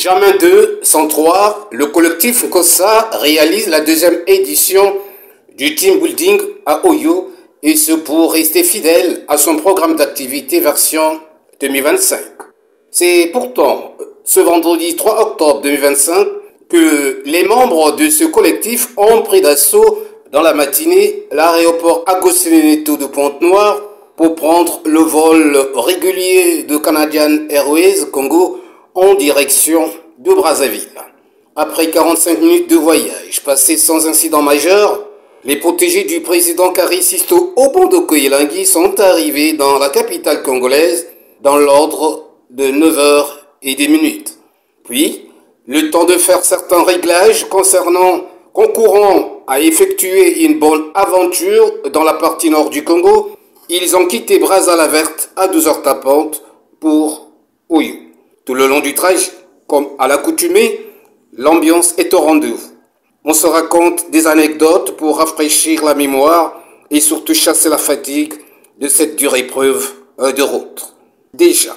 Jamin 2, 103, le collectif Nkossa réalise la deuxième édition du team building à Oyo, et ce pour rester fidèle à son programme d'activité version 2025. C'est pourtant ce vendredi 3 octobre 2025 que les membres de ce collectif ont pris d'assaut dans la matinée l'aéroport Agostinho Neto de Pointe-Noire pour prendre le vol régulier de Canadian Airways Congo en direction de Brazzaville. Après 45 minutes de voyage passés sans incident majeur, les protégés du président Kari Sisto Obondoko Elangui sont arrivés dans la capitale congolaise dans l'ordre de 9h10. Puis, le temps de faire certains réglages concourant à effectuer une bonne aventure dans la partie nord du Congo, ils ont quitté Brazzaville à 12h tapantes pour Oyo. Tout le long du trajet, comme à l'accoutumée, l'ambiance est au rendez-vous. On se raconte des anecdotes pour rafraîchir la mémoire et surtout chasser la fatigue de cette dure épreuve de route. Déjà,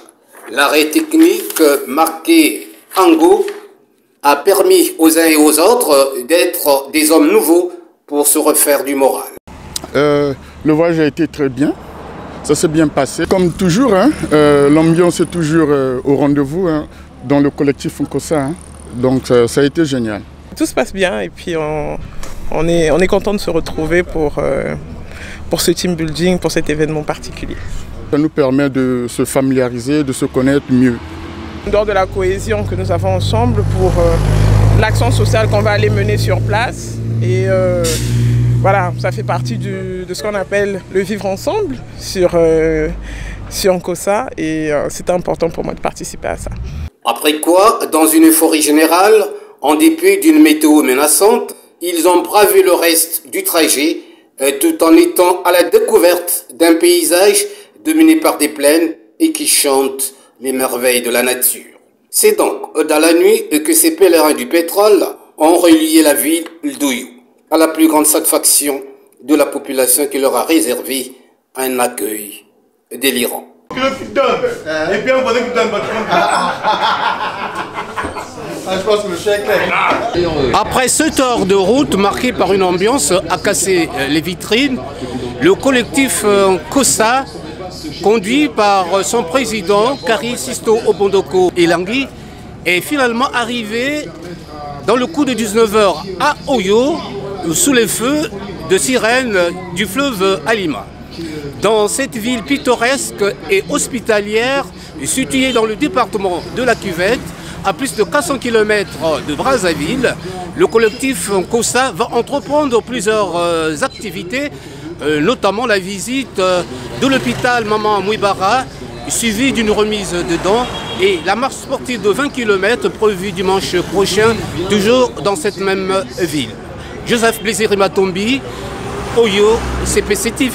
l'arrêt technique marqué Ango a permis aux uns et aux autres d'être des hommes nouveaux pour se refaire du moral. Le voyage a été très bien, ça s'est bien passé. Comme toujours, l'ambiance est toujours au rendez-vous dans le collectif Nkossa, donc ça a été génial. Tout se passe bien et puis on est content de se retrouver pour ce team building, pour cet événement particulier. Ça nous permet de se familiariser, de se connaître mieux. En dehors de la cohésion que nous avons ensemble pour l'action sociale qu'on va aller mener sur place. Et voilà, ça fait partie de ce qu'on appelle le vivre ensemble sur Nkossa et c'est important pour moi de participer à ça. Après quoi, dans une euphorie générale, en dépit d'une météo menaçante, ils ont bravé le reste du trajet tout en étant à la découverte d'un paysage dominé par des plaines et qui chante les merveilles de la nature. C'est donc dans la nuit que ces pèlerins du pétrole ont relié la ville d'Oyo, à la plus grande satisfaction de la population qui leur a réservé un accueil délirant. Après 7 heures de route marquée par une ambiance à casser les vitrines, le collectif Nkossa, conduit par son président Kari Sisto Obondoko Elangui, est finalement arrivé dans le coup de 19h à Oyo, sous les feux de sirènes du fleuve Alima. Dans cette ville pittoresque et hospitalière, située dans le département de la Cuvette, à plus de 400 km de Brazzaville, le collectif Nkossa va entreprendre plusieurs activités, notamment la visite de l'hôpital Maman Mouibara, suivie d'une remise de dents, et la marche sportive de 20 km prévue dimanche prochain, toujours dans cette même ville. Joseph Blésiré Matombi, Oyo, CPC TV.